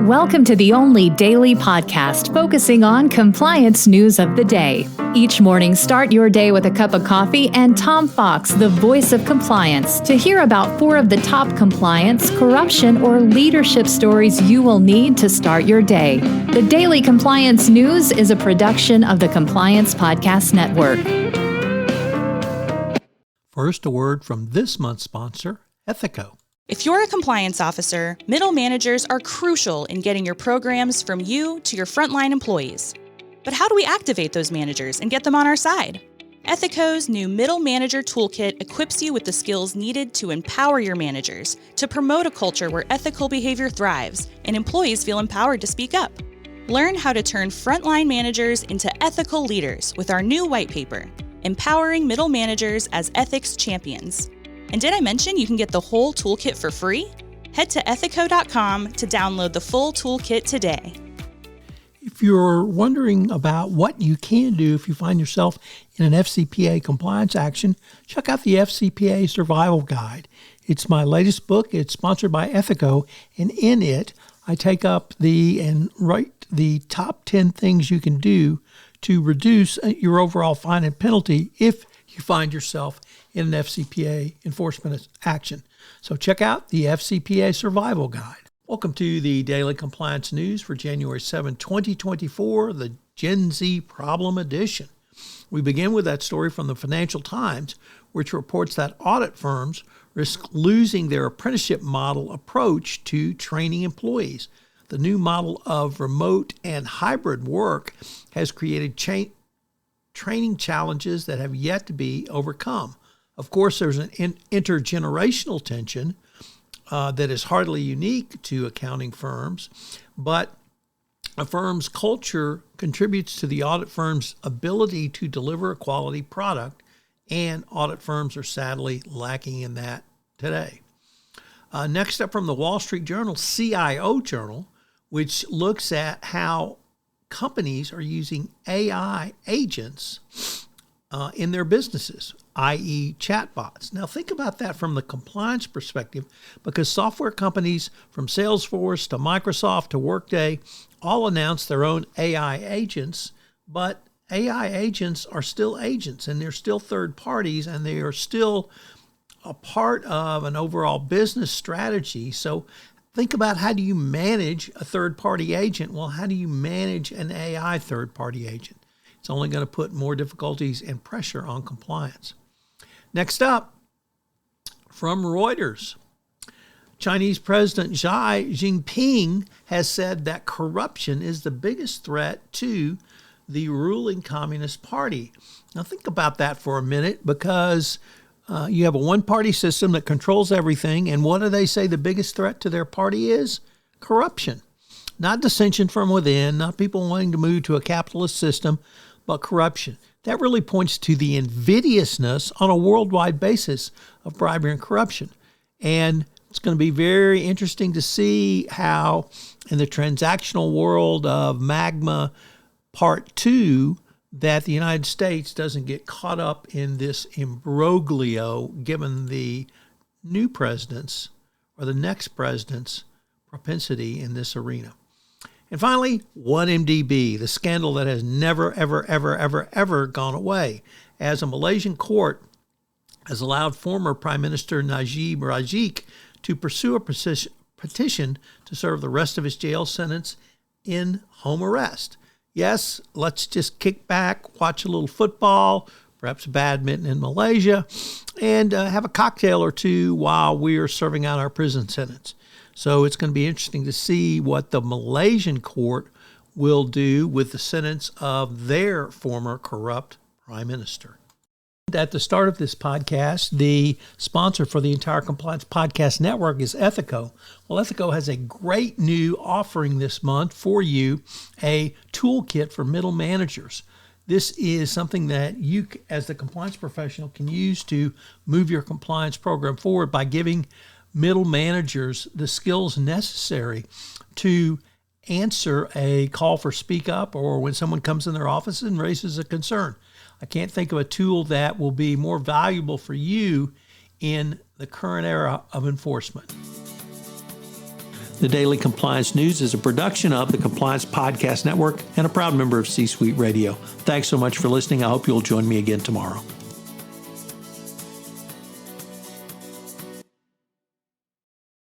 Welcome to the only daily podcast focusing on compliance news of the day. Each morning, start your day with a cup of coffee and Tom Fox, the voice of compliance, to hear about 4 of the top compliance, corruption, or leadership stories you will need to start your day. The Daily Compliance News is a production of the Compliance Podcast Network. First, a word from this month's sponsor, Ethico. If you're a compliance officer, middle managers are crucial in getting your programs from you to your frontline employees. But how do we activate those managers and get them on our side? Ethico's new Middle Manager Toolkit equips you with the skills needed to empower your managers, to promote a culture where ethical behavior thrives and employees feel empowered to speak up. Learn how to turn frontline managers into ethical leaders with our new white paper, Empowering Middle Managers as Ethics Champions. And did I mention you can get the whole toolkit for free? Head to ethico.com to download the full toolkit today. If you're wondering about what you can do if you find yourself in an FCPA compliance action, check out the FCPA Survival Guide. It's my latest book. It's sponsored by Ethico, and in it, I take up and write the top 10 things you can do to reduce your overall fine and penalty if you find yourself in an FCPA enforcement action. So check out the FCPA Survival Guide. Welcome to the Daily Compliance News for January 7, 2024, the GenZ Problem Edition. We begin with that story from the Financial Times, which reports that audit firms risk losing their apprenticeship model approach to training employees. The new model of remote and hybrid work has created training challenges that have yet to be overcome. Of course, there's an intergenerational tension that is hardly unique to accounting firms, but a firm's culture contributes to the audit firm's ability to deliver a quality product, and audit firms are sadly lacking in that today. Next up from the Wall Street Journal, CIO Journal, which looks at how companies are using AI agents in their businesses, i.e. chatbots. Now think about that from the compliance perspective, because software companies from Salesforce to Microsoft to Workday all announced their own AI agents, but AI agents are still agents and they're still third parties and they are still a part of an overall business strategy. So think about, how do you manage a third-party agent? Well, how do you manage an AI third-party agent? It's only going to put more difficulties and pressure on compliance. Next up, from Reuters, Chinese President Xi Jinping has said that corruption is the biggest threat to the ruling Communist Party. Now think about that for a minute, because you have a one-party system that controls everything, and what do they say the biggest threat to their party is? Corruption. Not dissension from within, not people wanting to move to a capitalist system, but corruption. That really points to the invidiousness on a worldwide basis of bribery and corruption. And it's going to be very interesting to see how, in the transactional world of Magma Part 2, that the United States doesn't get caught up in this imbroglio given the new president's or the next president's propensity in this arena. And finally, 1MDB, the scandal that has never, ever gone away, as a Malaysian court has allowed former Prime Minister Najib Razak to pursue a petition to serve the rest of his jail sentence in home arrest. Yes, let's just kick back, watch a little football, perhaps badminton in Malaysia, and have a cocktail or two while we are serving out our prison sentence. So it's going to be interesting to see what the Malaysian court will do with the sentence of their former corrupt prime minister. At the start of this podcast, the sponsor for the entire Compliance Podcast Network is Ethico. Well, Ethico has a great new offering this month for you, a toolkit for middle managers. This is something that you, as the compliance professional, can use to move your compliance program forward by giving middle managers the skills necessary to answer a call for speak up, or when someone comes in their office and raises a concern. I can't think of a tool that will be more valuable for you in the current era of enforcement. The Daily Compliance News is a production of the Compliance Podcast Network and a proud member of C-Suite Radio. Thanks so much for listening. I hope you'll join me again tomorrow.